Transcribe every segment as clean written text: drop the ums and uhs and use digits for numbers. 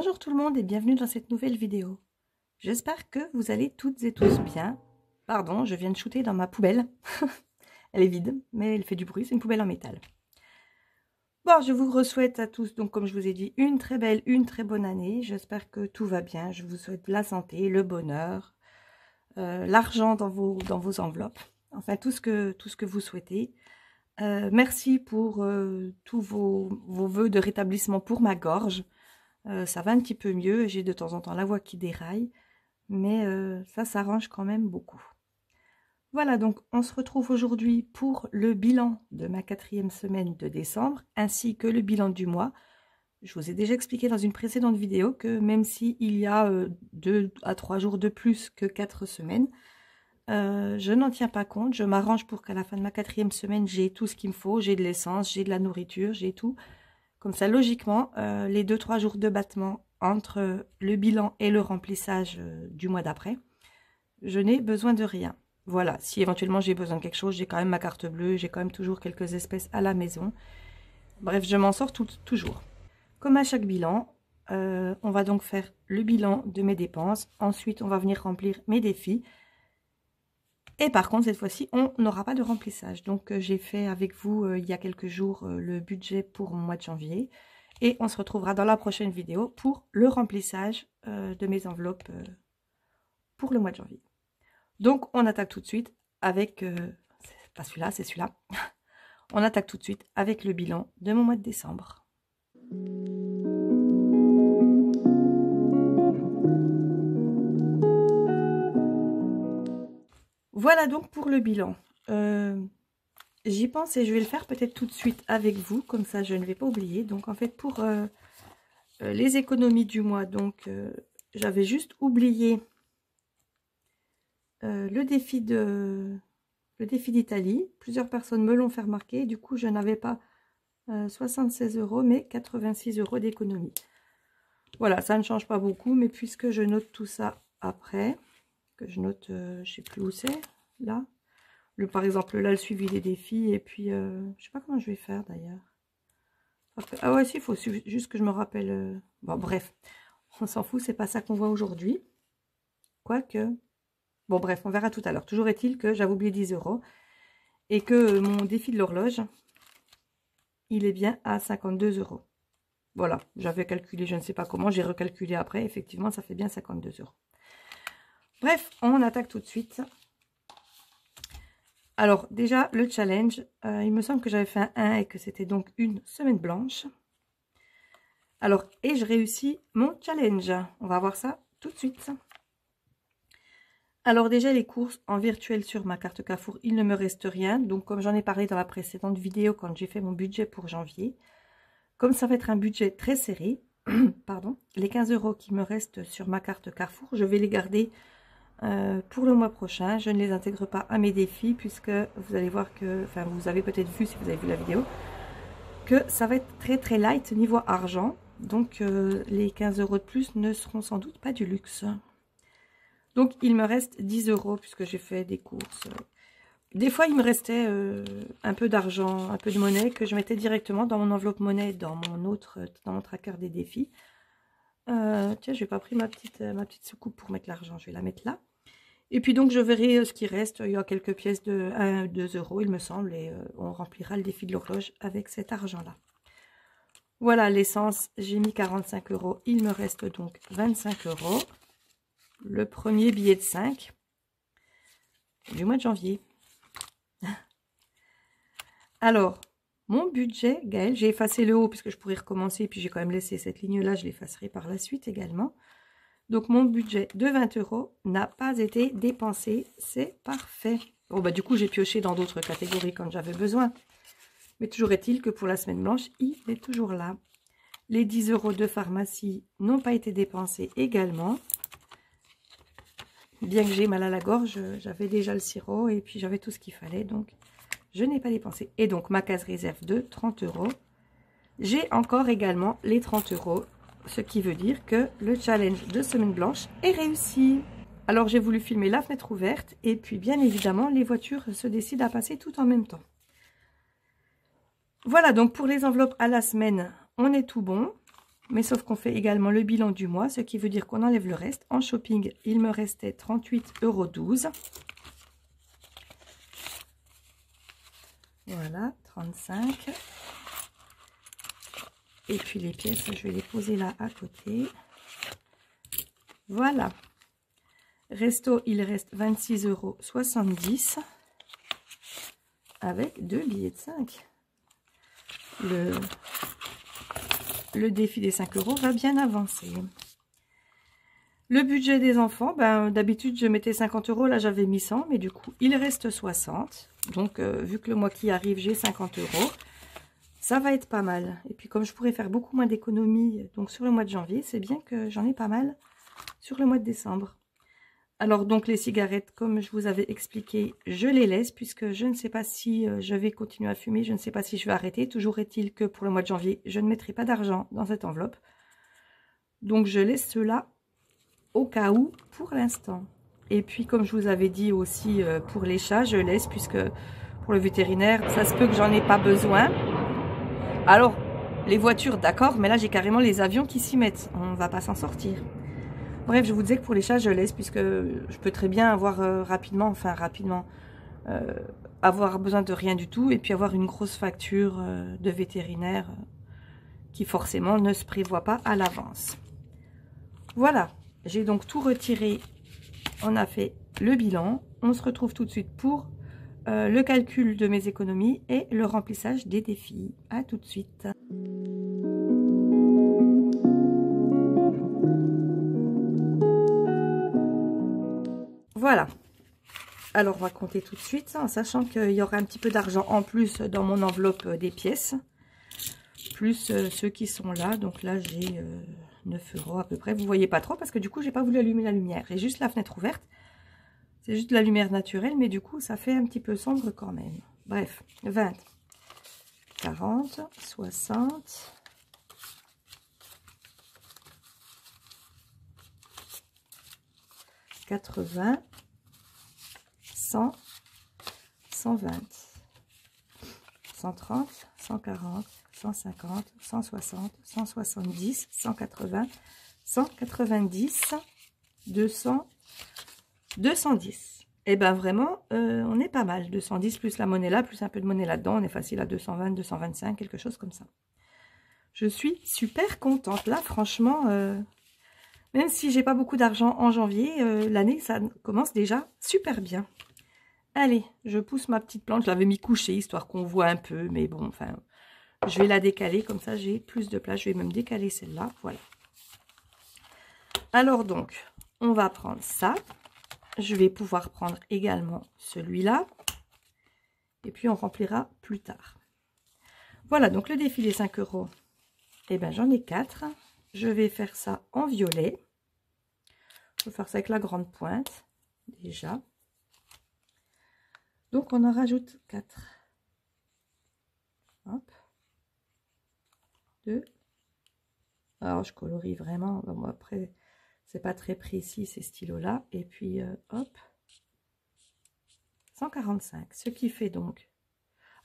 Bonjour tout le monde et bienvenue dans cette nouvelle vidéo. J'espère que vous allez toutes et tous bien. Pardon, je viens de shooter dans ma poubelle. Elle est vide, mais elle fait du bruit, c'est une poubelle en métal. Bon, je vous souhaite à tous, donc comme je vous ai dit, une très belle, une très bonne année. J'espère que tout va bien. Je vous souhaite la santé, le bonheur, l'argent dans vos enveloppes. Enfin, tout ce que vous souhaitez. Merci pour tous vos vœux de rétablissement pour ma gorge. Ça va un petit peu mieux, j'ai de temps en temps la voix qui déraille, mais ça s'arrange quand même beaucoup. Voilà, donc on se retrouve aujourd'hui pour le bilan de ma 4e semaine de décembre, ainsi que le bilan du mois. Je vous ai déjà expliqué dans une précédente vidéo que même s'il y a 2 à 3 jours de plus que 4 semaines, je n'en tiens pas compte. Je m'arrange pour qu'à la fin de ma 4e semaine, j'ai tout ce qu'il me faut, j'ai de l'essence, j'ai de la nourriture, j'ai tout. Comme ça, logiquement, les 2-3 jours de battement entre le bilan et le remplissage du mois d'après, je n'ai besoin de rien. Voilà, si éventuellement j'ai besoin de quelque chose, j'ai quand même ma carte bleue, j'ai quand même toujours quelques espèces à la maison. Bref, je m'en sors toujours. Comme à chaque bilan, on va donc faire le bilan de mes dépenses. Ensuite, on va venir remplir mes défis. Et par contre, cette fois-ci, on n'aura pas de remplissage. Donc, j'ai fait avec vous, il y a quelques jours, le budget pour mon mois de janvier. Et on se retrouvera dans la prochaine vidéo pour le remplissage de mes enveloppes pour le mois de janvier. Donc, on attaque tout de suite avec... c'est pas celui-là, c'est celui-là. On attaque tout de suite avec le bilan de mon mois de décembre. Voilà donc pour le bilan. J'y pense et je vais le faire peut-être tout de suite avec vous, comme ça je ne vais pas oublier. Donc en fait pour les économies du mois, donc j'avais juste oublié le défi d'Italie. Plusieurs personnes me l'ont fait remarquer, du coup je n'avais pas 76 € mais 86 € d'économie. Voilà, ça ne change pas beaucoup, mais puisque je note tout ça après, que je note, je sais plus où c'est, là. Par exemple, là, le suivi des défis, et puis, je sais pas comment je vais faire, d'ailleurs. Ah ouais, si, il faut juste que je me rappelle... Bon, bref, on s'en fout, c'est pas ça qu'on voit aujourd'hui. Quoique... Bon, bref, on verra tout à l'heure. Toujours est-il que j'avais oublié 10 € et que mon défi de l'horloge, il est bien à 52 €. Voilà, j'avais calculé, je ne sais pas comment, j'ai recalculé après. Effectivement, ça fait bien 52 €. Bref, on attaque tout de suite. Alors, déjà, le challenge, il me semble que j'avais fait un 1 et que c'était donc une semaine blanche. Alors, ai-je réussi mon challenge? On va voir ça tout de suite. Alors, déjà, les courses en virtuel sur ma carte Carrefour, il ne me reste rien. Donc, comme j'en ai parlé dans la précédente vidéo, quand j'ai fait mon budget pour janvier, comme ça va être un budget très serré, pardon, les 15 € qui me restent sur ma carte Carrefour, je vais les garder pour le mois prochain. Je ne les intègre pas à mes défis puisque vous allez voir que, enfin vous avez peut-être vu si vous avez vu la vidéo, que ça va être très très light niveau argent. Donc les 15 € de plus ne seront sans doute pas du luxe. Donc il me reste 10 € puisque j'ai fait des courses. Des fois il me restait un peu d'argent, un peu de monnaie que je mettais directement dans mon enveloppe monnaie dans mon tracker des défis. Tiens, je n'ai pas pris ma petite soucoupe pour mettre l'argent, je vais la mettre là. Et puis donc je verrai ce qui reste, il y a quelques pièces de 1 2 € il me semble, et on remplira le défi de l'horloge avec cet argent-là. Voilà, l'essence, j'ai mis 45 €, il me reste donc 25 €. Le premier billet de 5 du mois de janvier. Alors, mon budget, Gaël, j'ai effacé le haut puisque je pourrais recommencer, puis j'ai quand même laissé cette ligne-là, je l'effacerai par la suite également. Donc, mon budget de 20 € n'a pas été dépensé. C'est parfait. Bon, bah, du coup, j'ai pioché dans d'autres catégories quand j'avais besoin. Mais toujours est-il que pour la semaine blanche, il est toujours là. Les 10 € de pharmacie n'ont pas été dépensés également. Bien que j'ai mal à la gorge, j'avais déjà le sirop et puis j'avais tout ce qu'il fallait. Donc, je n'ai pas dépensé. Et donc, ma case réserve de 30 €. J'ai encore également les 30 €. Ce qui veut dire que le challenge de semaine blanche est réussi. Alors j'ai voulu filmer la fenêtre ouverte et puis bien évidemment les voitures se décident à passer tout en même temps. Voilà donc pour les enveloppes à la semaine, on est tout bon. Mais sauf qu'on fait également le bilan du mois, ce qui veut dire qu'on enlève le reste. En shopping, il me restait 38,12 €. Voilà, 35. Et puis les pièces, je vais les poser là à côté. Voilà. Resto, il reste 26,70 € avec 2 billets de 5. Le défi des 5 € va bien avancer. Le budget des enfants, ben, d'habitude je mettais 50 €, là j'avais mis 100, mais du coup il reste 60. Donc vu que le mois qui arrive j'ai 50 €, ça va être pas mal. Et puis comme je pourrais faire beaucoup moins d'économies donc sur le mois de janvier, c'est bien que j'en ai pas mal sur le mois de décembre. Alors donc les cigarettes, comme je vous avais expliqué, je les laisse puisque je ne sais pas si je vais continuer à fumer, je ne sais pas si je vais arrêter. Toujours est-il que pour le mois de janvier, je ne mettrai pas d'argent dans cette enveloppe. Donc je laisse cela au cas où pour l'instant. Et puis comme je vous avais dit aussi pour les chats, je laisse puisque pour le vétérinaire, ça se peut que j'en ai pas besoin. Alors les voitures d'accord, mais là j'ai carrément les avions qui s'y mettent, on va pas s'en sortir. Bref, je vous disais que pour les chats, je laisse puisque je peux très bien avoir avoir besoin de rien du tout et puis avoir une grosse facture de vétérinaire qui forcément ne se prévoit pas à l'avance. Voilà, j'ai donc tout retiré. On a fait le bilan. On se retrouve tout de suite pour le calcul de mes économies et le remplissage des défis. À tout de suite. Voilà, alors on va compter tout de suite, en sachant qu'il y aura un petit peu d'argent en plus dans mon enveloppe des pièces, plus ceux qui sont là. Donc là j'ai 9 € à peu près, vous voyez pas trop parce que du coup j'ai pas voulu allumer la lumière, j'ai juste la fenêtre ouverte, c'est juste de la lumière naturelle, mais du coup ça fait un petit peu sombre quand même. Bref, 20, 40, 60... 80, 100, 120, 130, 140, 150, 160, 170, 180, 190, 200, 210. Et ben vraiment, on est pas mal. 210 plus la monnaie là, plus un peu de monnaie là-dedans, on est facile à 220, 225, quelque chose comme ça. Je suis super contente. Là, franchement... même si j'ai pas beaucoup d'argent en janvier, l'année, ça commence déjà super bien. Allez, je pousse ma petite plante. Je l'avais mis couchée, histoire qu'on voit un peu. Mais bon, enfin, je vais la décaler. Comme ça, j'ai plus de place. Je vais même décaler celle-là. Voilà. Alors donc, on va prendre ça. Je vais pouvoir prendre également celui-là. Et puis, on remplira plus tard. Voilà, donc le défi des 5 €. Eh bien, j'en ai 4. Je vais faire ça en violet. Je vais faire ça avec la grande pointe, déjà. Donc, on en rajoute 4. Hop. 2. Alors, je colorie vraiment. Bon, après, c'est pas très précis, ces stylos-là. Et puis, hop. 145. Ce qui fait donc...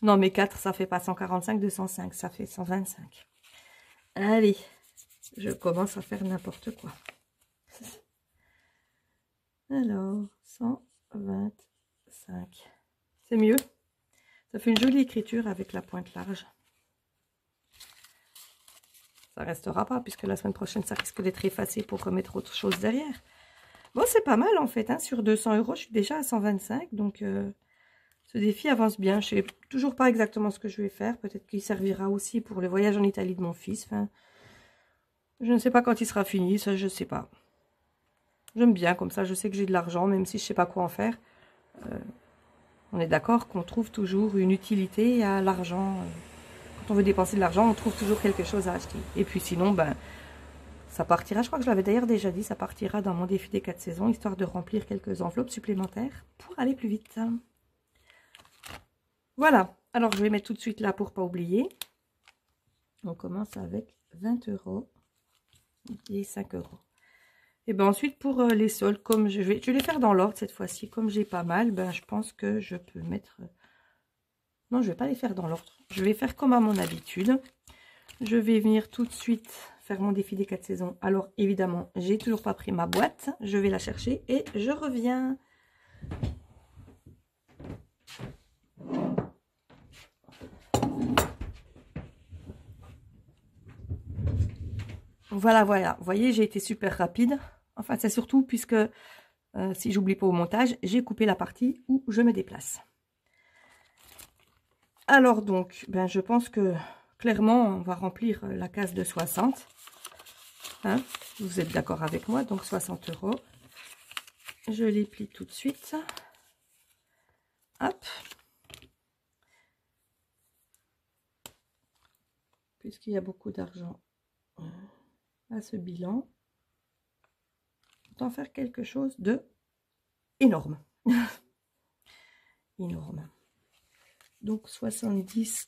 Non, mais 4, ça fait pas 145, 205. Ça fait 125. Allez. Je commence à faire n'importe quoi. Alors, 125. C'est mieux. Ça fait une jolie écriture avec la pointe large. Ça restera pas, puisque la semaine prochaine, ça risque d'être effacé pour remettre autre chose derrière. Bon, c'est pas mal en fait. Hein. Sur 200 €, je suis déjà à 125. Donc, ce défi avance bien. Je sais toujours pas exactement ce que je vais faire. Peut-être qu'il servira aussi pour le voyage en Italie de mon fils. Enfin, je ne sais pas quand il sera fini, ça je sais pas. J'aime bien, comme ça je sais que j'ai de l'argent, même si je sais pas quoi en faire. On est d'accord qu'on trouve toujours une utilité à l'argent. Quand on veut dépenser de l'argent, on trouve toujours quelque chose à acheter. Et puis sinon, ben, ça partira, je crois que je l'avais d'ailleurs déjà dit, ça partira dans mon défi des 4 saisons, histoire de remplir quelques enveloppes supplémentaires pour aller plus vite. Voilà, alors je vais mettre tout de suite là pour pas oublier. On commence avec 20 € et 5 €. Et ben ensuite pour les soldes, comme je vais les faire dans l'ordre cette fois-ci, comme j'ai pas mal, ben je pense que je peux mettre... Non, je vais pas les faire dans l'ordre. Je vais faire comme à mon habitude. Je vais venir tout de suite faire mon défi des 4 saisons. Alors évidemment, j'ai toujours pas pris ma boîte. Je vais la chercher et je reviens. Voilà, voilà. Vous voyez, j'ai été super rapide. Enfin, c'est surtout puisque, si j'oublie pas au montage, j'ai coupé la partie où je me déplace. Alors donc, ben, je pense que clairement, on va remplir la case de 60. Hein, vous êtes d'accord avec moi, donc 60 €. Je les plie tout de suite. Hop. Puisqu'il y a beaucoup d'argent à ce bilan, autant faire quelque chose de énorme. Énorme. Donc 70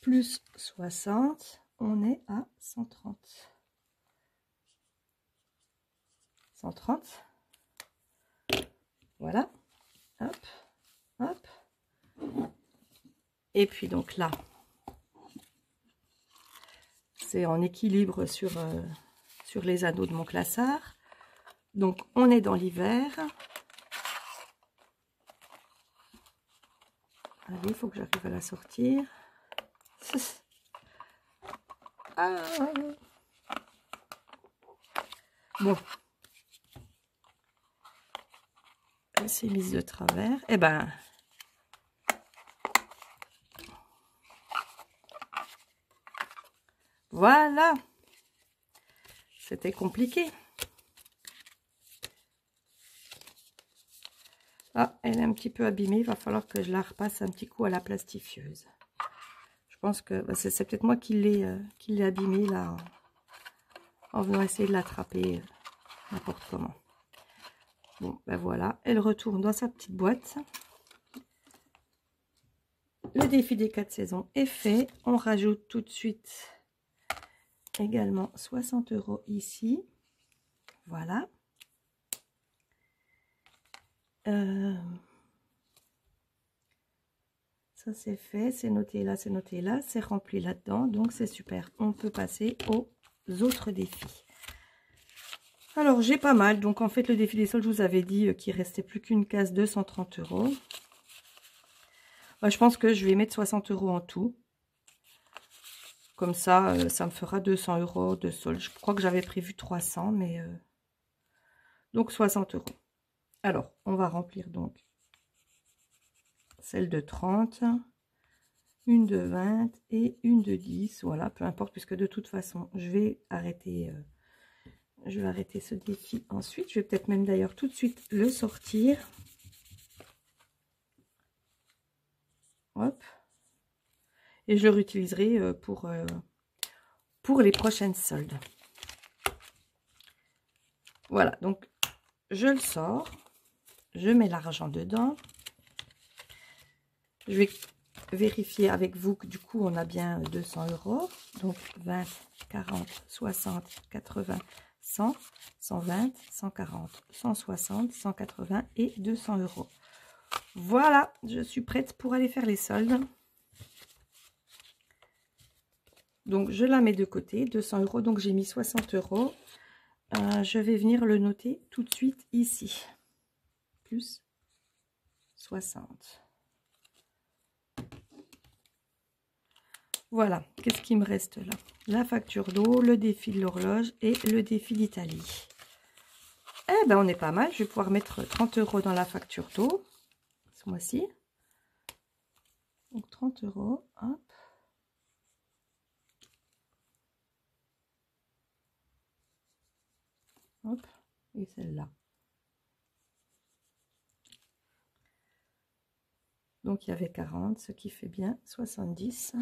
plus 60, on est à 130. 130. Voilà. Hop, hop. Et puis donc là, c'est en équilibre sur les anneaux de mon classard. Donc on est dans l'hiver. Allez, il faut que j'arrive à la sortir. Ah. Bon. Elle s'est mise de travers. Eh ben. Voilà. C'était compliqué. Ah, elle est un petit peu abîmée. Il va falloir que je la repasse un petit coup à la plastifieuse. Je pense que c'est peut-être moi qui l'ai abîmée là en venant essayer de l'attraper n'importe comment. Bon, ben voilà. Elle retourne dans sa petite boîte. Le défi des 4 saisons est fait. On rajoute tout de suite également 60 € ici. Voilà. Ça c'est fait, c'est noté là, c'est rempli là-dedans, donc c'est super. On peut passer aux autres défis. Alors j'ai pas mal, donc en fait le défi des soldes, je vous avais dit qu'il restait plus qu'une case de 130 €. Bah, je pense que je vais mettre 60 € en tout. Comme ça, ça me fera 200 € de solde. Je crois que j'avais prévu 300, mais... Donc 60 €. Alors, on va remplir donc celle de 30, une de 20 et une de 10. Voilà, peu importe, puisque de toute façon, je vais arrêter ce défi ensuite. Je vais peut-être même d'ailleurs tout de suite le sortir. Hop. Et je le réutiliserai pour les prochaines soldes. Voilà, donc je le sors. Je mets l'argent dedans. Je vais vérifier avec vous que du coup on a bien 200 €. Donc 20, 40, 60, 80, 100, 120, 140, 160, 180 et 200 €. Voilà, je suis prête pour aller faire les soldes. Donc je la mets de côté, 200 €, donc j'ai mis 60 €. Je vais venir le noter tout de suite ici. Plus 60. Voilà, qu'est-ce qui me reste là? La facture d'eau, le défi de l'horloge et le défi d'Italie. Eh ben, on est pas mal. Je vais pouvoir mettre 30 € dans la facture d'eau ce mois-ci. Donc 30 €. Hop. Hop. Et celle-là. Donc il y avait 40, ce qui fait bien 70.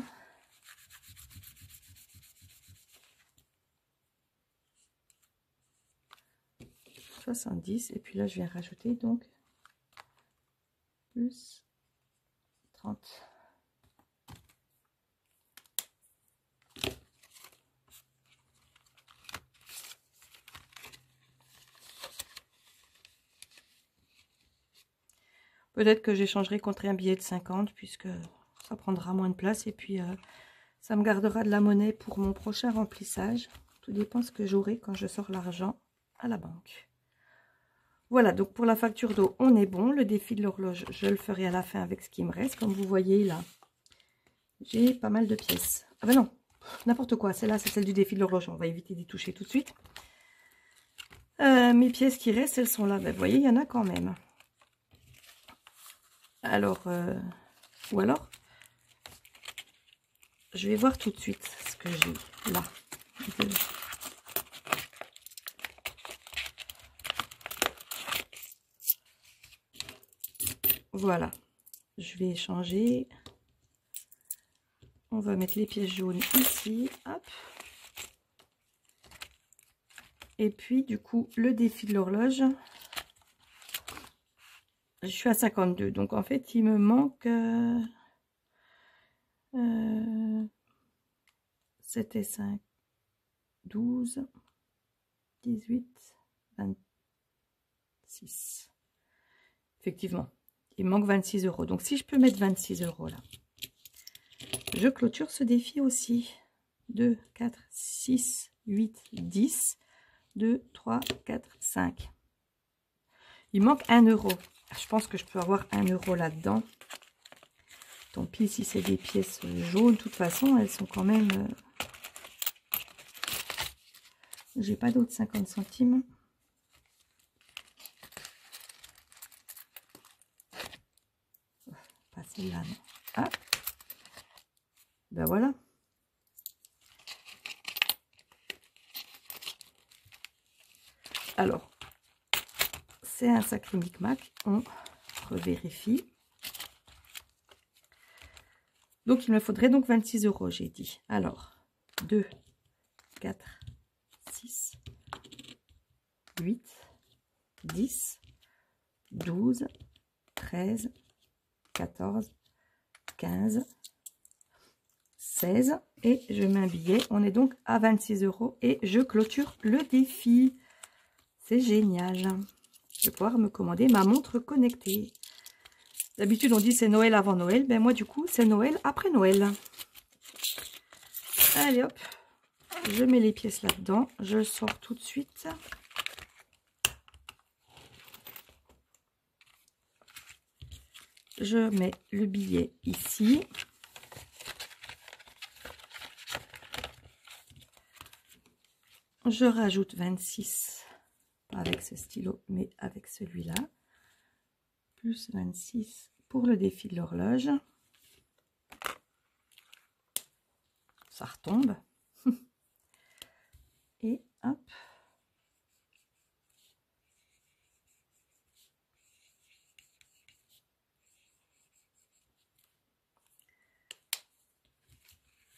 70, et puis là je viens rajouter donc plus 30. Peut-être que j'échangerai contre un billet de 50 puisque ça prendra moins de place et puis ça me gardera de la monnaie pour mon prochain remplissage. Tout dépend ce que j'aurai quand je sors l'argent à la banque. Voilà, donc pour la facture d'eau, on est bon. Le défi de l'horloge, je le ferai à la fin avec ce qui me reste. Comme vous voyez là, j'ai pas mal de pièces. Ah ben non, n'importe quoi. Celle-là, c'est celle du défi de l'horloge. On va éviter d'y toucher tout de suite. Mes pièces qui restent, elles sont là. Ben, vous voyez, il y en a quand même. Alors, ou alors, je vais voir tout de suite ce que j'ai là. Voilà, je vais changer. On va mettre les pièces jaunes ici, hop. Et puis, du coup, le défi de l'horloge, je suis à 52. Donc, en fait, il me manque 7 et 5, 12, 18, 26. Effectivement, il me manque 26 €. Donc, si je peux mettre 26 € là, je clôture ce défi aussi. 2, 4, 6, 8, 10. 2, 3, 4, 5. Il manque 1 €. Je pense que je peux avoir 1 € là-dedans. Tant pis si c'est des pièces jaunes. De toute façon, elles sont quand même... J'ai pas d'autres 50 centimes. Pas celle-là, non. Ah, ben voilà. Alors, c'est un sacré micmac. On revérifie. Donc, il me faudrait donc 26 €, j'ai dit. Alors, 2, 4, 6, 8, 10, 12, 13, 14, 15, 16. Et je mets un billet. On est donc à 26 € et je clôture le défi. C'est génial. Je vais pouvoir me commander ma montre connectée. D'habitude, on dit c'est Noël avant Noël. Ben moi, du coup, c'est Noël après Noël. Allez, hop. Je mets les pièces là-dedans. Je sors tout de suite. Je mets le billet ici. Je rajoute 26. Pas avec ce stylo, mais avec celui-là. Plus 26 pour le défi de l'horloge. Ça retombe. Et hop.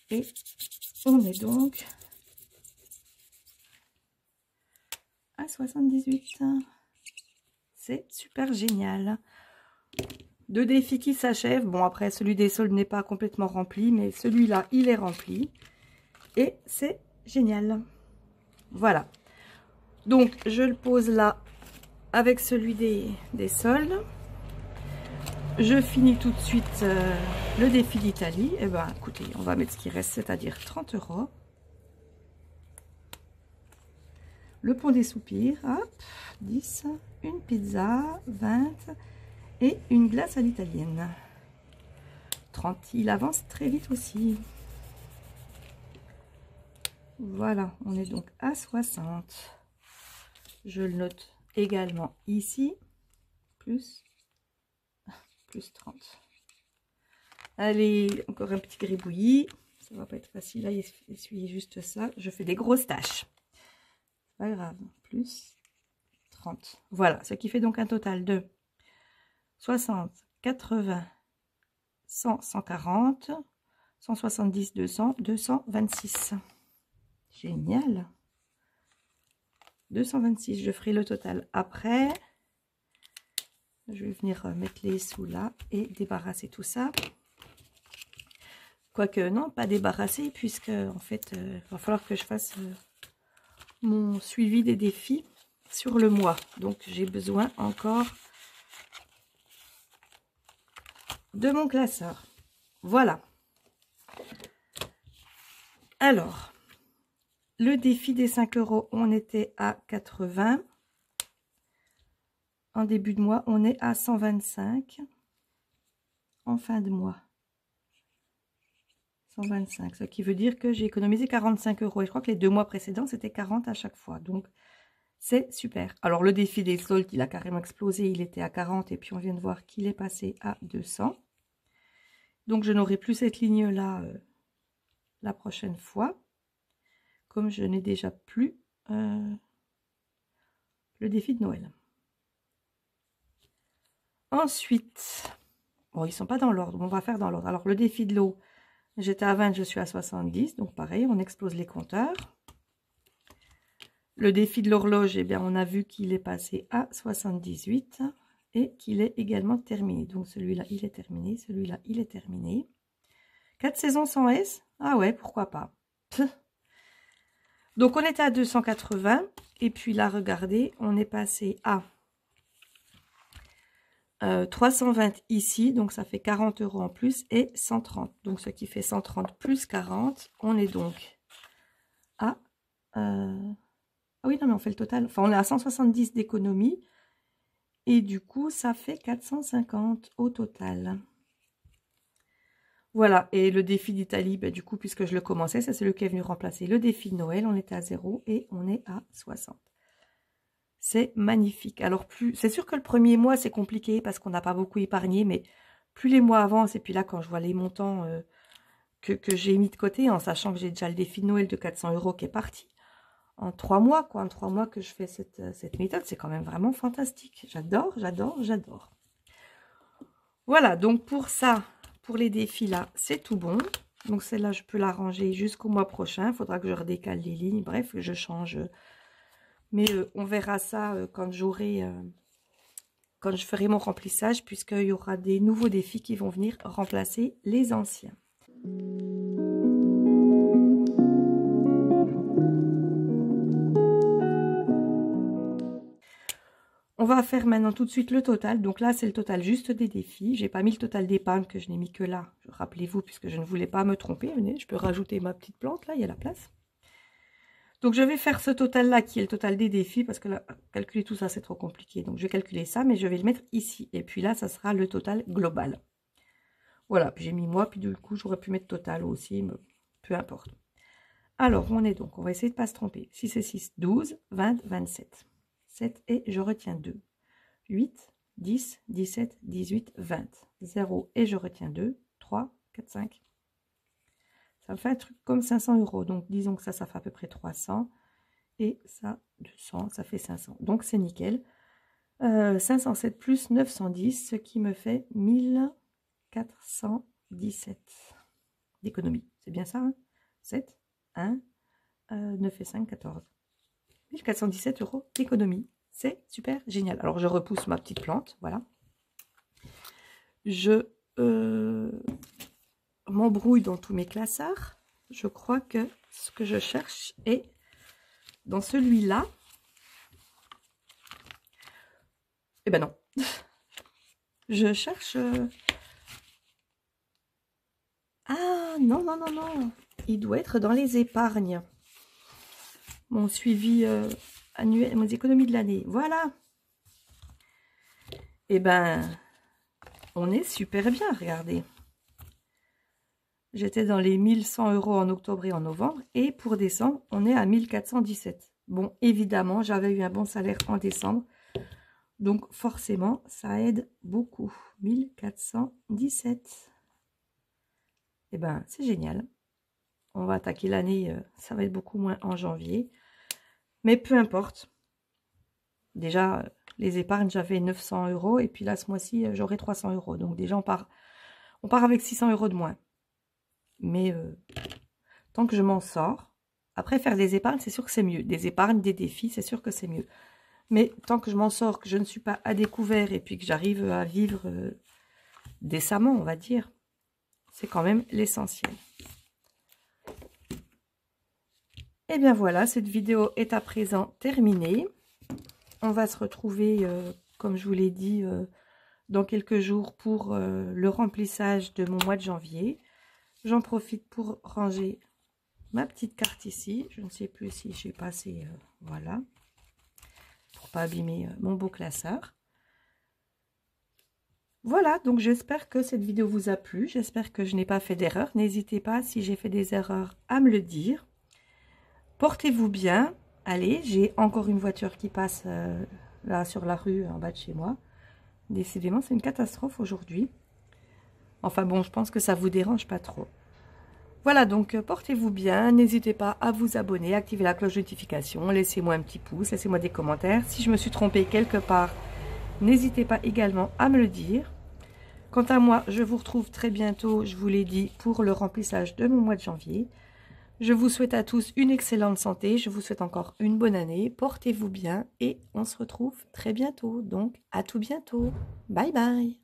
Et on est donc à 78. C'est super génial. 2 défis qui s'achèvent. Bon, après, celui des soldes n'est pas complètement rempli, mais celui-là, il est rempli. Et c'est génial. Voilà. Donc, je le pose là avec celui des soldes. Je finis tout de suite le défi d'Italie. Et ben, écoutez, on va mettre ce qui reste, c'est-à-dire 30 €. Le pont des soupirs, hop, 10. Une pizza, 20. Et une glace à l'italienne. 30. Il avance très vite aussi. Voilà, on est donc à 60. Je le note également ici. Plus 30. Allez, encore un petit gribouillis. Ça va pas être facile à essuyer juste ça. Je fais des grosses tâches. Pas grave. Plus 30. Voilà, ce qui fait donc un total de 60, 80, 100, 140, 170, 200, 226. Génial. 226, je ferai le total après. Je vais venir mettre les sous là et débarrasser tout ça. Quoique non, pas débarrasser, puisque en fait, il va falloir que je fasse mon suivi des défis sur le mois. Donc, j'ai besoin encore de mon classeur. Voilà. Alors, Le défi des 5 €, on était à 80. En début de mois, on est à 125. En fin de mois, 125. Ce qui veut dire que j'ai économisé 45 €. Et je crois que les 2 mois précédents, c'était 40 à chaque fois. Donc, c'est super. Alors, le défi des soldes, il a carrément explosé. Il était à 40 et puis on vient de voir qu'il est passé à 200. Donc, je n'aurai plus cette ligne-là la prochaine fois. Comme je n'ai déjà plus le défi de Noël. Ensuite, bon, ils ne sont pas dans l'ordre. On va faire dans l'ordre. Alors, le défi de l'eau, j'étais à 20, je suis à 70. Donc, pareil, on explose les compteurs. Le défi de l'horloge, eh bien, on a vu qu'il est passé à 78 et qu'il est également terminé. Donc, celui-là, il est terminé. Celui-là, il est terminé. 4 saisons sans S? Ah ouais, pourquoi pas. Donc, on était à 280. Et puis là, regardez, on est passé à 320 ici. Donc, ça fait 40 € en plus et 130. Donc, ce qui fait 130 plus 40. On est donc à... Ah oui, non, mais on fait le total. Enfin, on est à 170 d'économie. Et du coup, ça fait 450 au total. Voilà. Et le défi d'Italie, ben, du coup, puisque je le commençais, c'est celui qui est venu remplacer le défi de Noël. On était à 0 et on est à 60. C'est magnifique. Alors, c'est sûr que le premier mois, c'est compliqué parce qu'on n'a pas beaucoup épargné. Mais plus les mois avancent, et puis là, quand je vois les montants que j'ai mis de côté, en sachant que j'ai déjà le défi de Noël de 400 € qui est parti. En 3 mois, quoi, en 3 mois que je fais cette méthode, c'est quand même vraiment fantastique. J'adore, j'adore, j'adore. Voilà, donc pour ça, pour les défis là, c'est tout bon. Donc celle-là, je peux la ranger jusqu'au mois prochain. Il faudra que je redécale les lignes, bref, que je change. Mais on verra ça quand quand je ferai mon remplissage, puisqu'il y aura des nouveaux défis qui vont venir remplacer les anciens. On va faire maintenant tout de suite le total. Donc là, c'est le total juste des défis. J'ai pas mis le total d'épargne que je n'ai mis que là. Rappelez-vous, puisque je ne voulais pas me tromper. Venez, je peux rajouter ma petite plante. Là, il y a la place. Donc, je vais faire ce total-là qui est le total des défis. Parce que là, calculer tout ça, c'est trop compliqué. Donc, je vais calculer ça, mais je vais le mettre ici. Et puis là, ça sera le total global. Voilà, j'ai mis moi. Puis du coup, j'aurais pu mettre total aussi. Mais peu importe. Alors, on est donc, on va essayer de ne pas se tromper. 6 et 6, 12, 20, 27. 7 et je retiens 2. 8, 10, 17, 18, 20. 0 et je retiens 2. 3, 4, 5. Ça me fait un truc comme 500 €. Donc, disons que ça fait à peu près 300. Et ça, 200, ça fait 500. Donc, c'est nickel. 507 plus 910, ce qui me fait 1417 d'économie. C'est bien ça, hein? 7, 1, 9 et 5, 14. 1417 € d'économie. C'est super génial. Alors, je repousse ma petite plante. Voilà. Je m'embrouille dans tous mes classeurs. Je crois que ce que je cherche est dans celui-là. Eh ben non. Je cherche... Ah, non, non, non, non. Il doit être dans les épargnes. Mon suivi annuel, mes économies de l'année. Voilà. Eh ben, on est super bien, regardez. J'étais dans les 1100 € en octobre et en novembre. Et pour décembre, on est à 1417. Bon, évidemment, j'avais eu un bon salaire en décembre. Donc, forcément, ça aide beaucoup. 1417. Eh ben, c'est génial. On va attaquer l'année, ça va être beaucoup moins en janvier. Mais peu importe. Déjà, les épargnes, j'avais 900 €. Et puis là, ce mois-ci, j'aurai 300 €. Donc déjà, on part avec 600 € de moins. Mais tant que je m'en sors. Après, faire des épargnes, c'est sûr que c'est mieux. Des épargnes, des défis, c'est sûr que c'est mieux. Mais tant que je m'en sors, que je ne suis pas à découvert et puis que j'arrive à vivre décemment, on va dire, c'est quand même l'essentiel. Et bien voilà, cette vidéo est à présent terminée. On va se retrouver, comme je vous l'ai dit, dans quelques jours pour le remplissage de mon mois de janvier. J'en profite pour ranger ma petite carte ici. Je ne sais plus si j'ai passé, voilà, pour pas abîmer mon beau classeur. Voilà, donc j'espère que cette vidéo vous a plu. J'espère que je n'ai pas fait d'erreur. N'hésitez pas, si j'ai fait des erreurs, à me le dire. Portez-vous bien. Allez, j'ai encore une voiture qui passe là sur la rue en bas de chez moi. Décidément, c'est une catastrophe aujourd'hui. Enfin bon, je pense que ça vous dérange pas trop. Voilà, donc portez-vous bien. N'hésitez pas à vous abonner, activer la cloche de notification. Laissez-moi un petit pouce, laissez-moi des commentaires. Si je me suis trompée quelque part, n'hésitez pas également à me le dire. Quant à moi, je vous retrouve très bientôt, je vous l'ai dit, pour le remplissage de mon mois de janvier. Je vous souhaite à tous une excellente santé, je vous souhaite encore une bonne année, portez-vous bien et on se retrouve très bientôt. Donc, à tout bientôt. Bye bye.